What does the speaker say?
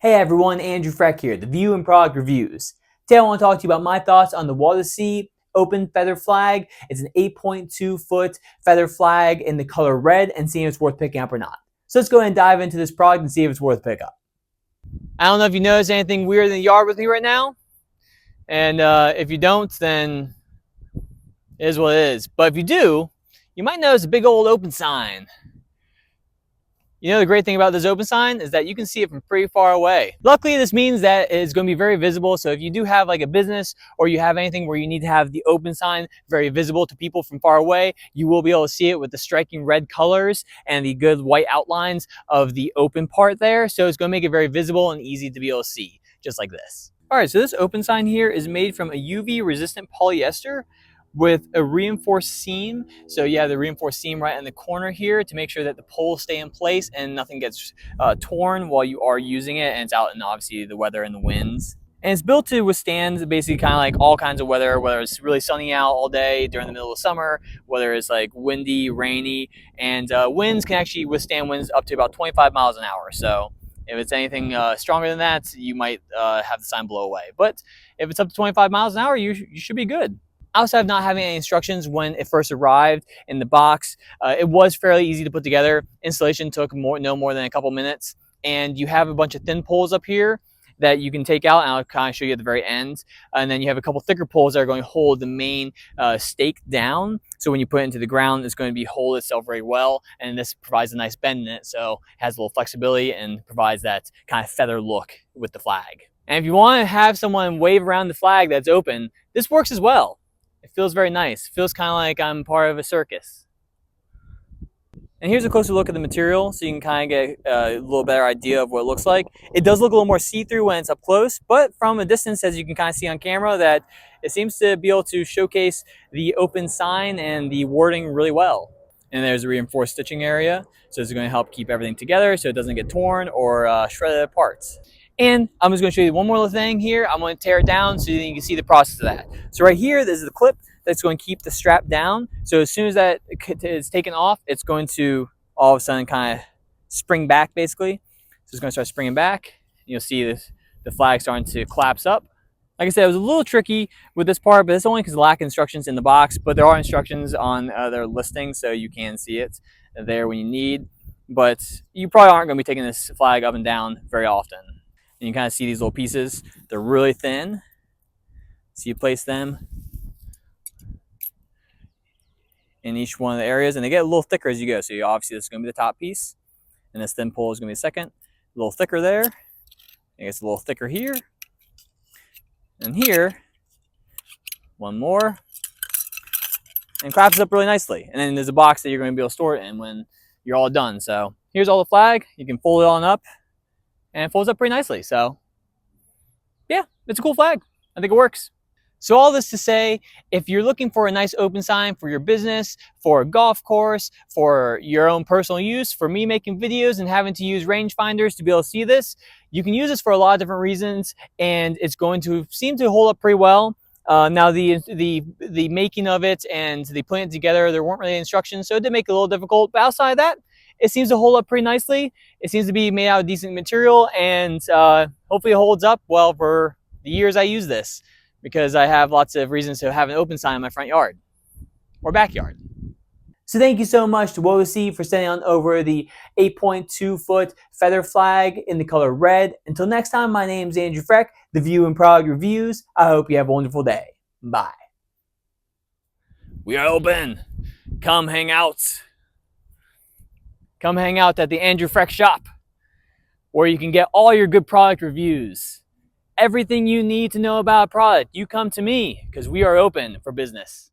Hey everyone, Andrew Freck here, the View and Product Reviews. Today I want to talk to you about my thoughts on the Wada-C Open Feather Flag. It's an 8.2 foot feather flag in the color red and seeing if it's worth picking up or not. So let's go ahead and dive into this product and see if it's worth picking up. I don't know if you notice anything weird in the yard with me right now. And if you don't, then it is what it is. But if you do, you might notice a big old open sign. You know, the great thing about this open sign is that you can see it from pretty far away. Luckily, this means that it's going to be very visible. So if you do have like a business or you have anything where you need to have the open sign very visible to people from far away, you will be able to see it with the striking red colors and the good white outlines of the open part there. So it's going to make it very visible and easy to be able to see, just like this. All right, so this open sign here is made from a UV resistant polyester with a reinforced seam. So you have the reinforced seam right in the corner here to make sure that the poles stay in place and nothing gets torn while you are using it, and it's out in obviously the weather and the winds. And it's built to withstand basically kind of like all kinds of weather, whether it's really sunny out all day during the middle of summer, whether it's like windy, rainy, and winds can actually withstand winds up to about 25 miles an hour. So if it's anything stronger than that, you might have the sign blow away. But if it's up to 25 miles an hour, you should be good. Outside of not having any instructions when it first arrived in the box, it was fairly easy to put together. Installation took no more than a couple minutes, and you have a bunch of thin poles up here that you can take out, and I'll kind of show you at the very end. And then you have a couple thicker poles that are going to hold the main stake down. So when you put it into the ground, it's going to hold itself very well, and this provides a nice bend in it, so it has a little flexibility and provides that kind of feather look with the flag. And if you want to have someone wave around the flag that's open, this works as well. It feels very nice. It feels kind of like I'm part of a circus. And here's a closer look at the material so you can kind of get a little better idea of what it looks like. It does look a little more see-through when it's up close, but from a distance, as you can kind of see on camera, that it seems to be able to showcase the open sign and the wording really well. And there's a reinforced stitching area, so it's going to help keep everything together so it doesn't get torn or shredded apart. And I'm just going to show you one more little thing here. I'm going to tear it down so you can see the process of that. So right here, this is the clip that's going to keep the strap down. So as soon as that is taken off, it's going to all of a sudden kind of spring back basically. So it's going to start springing back. You'll see the flag starting to collapse up. Like I said, it was a little tricky with this part, but it's only because of lack of instructions in the box. But there are instructions on their listing, so you can see it there when you need. But you probably aren't going to be taking this flag up and down very often. And you kind of see these little pieces. They're really thin. So you place them in each one of the areas, and they get a little thicker as you go. So obviously this is going to be the top piece, and this thin pole is going to be the second. A little thicker there. It gets a little thicker here. And here, one more. And collapses up really nicely. And then there's a box that you're going to be able to store it in when you're all done. So here's all the flag. You can fold it on up, and it folds up pretty nicely. So yeah, it's a cool flag. I think it works. So all this to say, if you're looking for a nice open sign for your business, for a golf course, for your own personal use, for me making videos and having to use rangefinders to be able to see this, you can use this for a lot of different reasons, and it's going to seem to hold up pretty well. Now the making of it and the putting it together, there weren't really instructions, so it did make it a little difficult. But outside of that, it seems to hold up pretty nicely. It seems to be made out of decent material, and hopefully it holds up well for the years I use this, because I have lots of reasons to have an open sign in my front yard or backyard. So thank you so much to Wada-C for sending on over the 8.2 foot feather flag in the color red. Until next time, my name is Andrew Freck, the View and Product Reviews. I hope you have a wonderful day. Bye. We are open. Come hang out. Come hang out at the Andrew Freck shop, where you can get all your good product reviews. Everything you need to know about a product, you come to me, because we are open for business.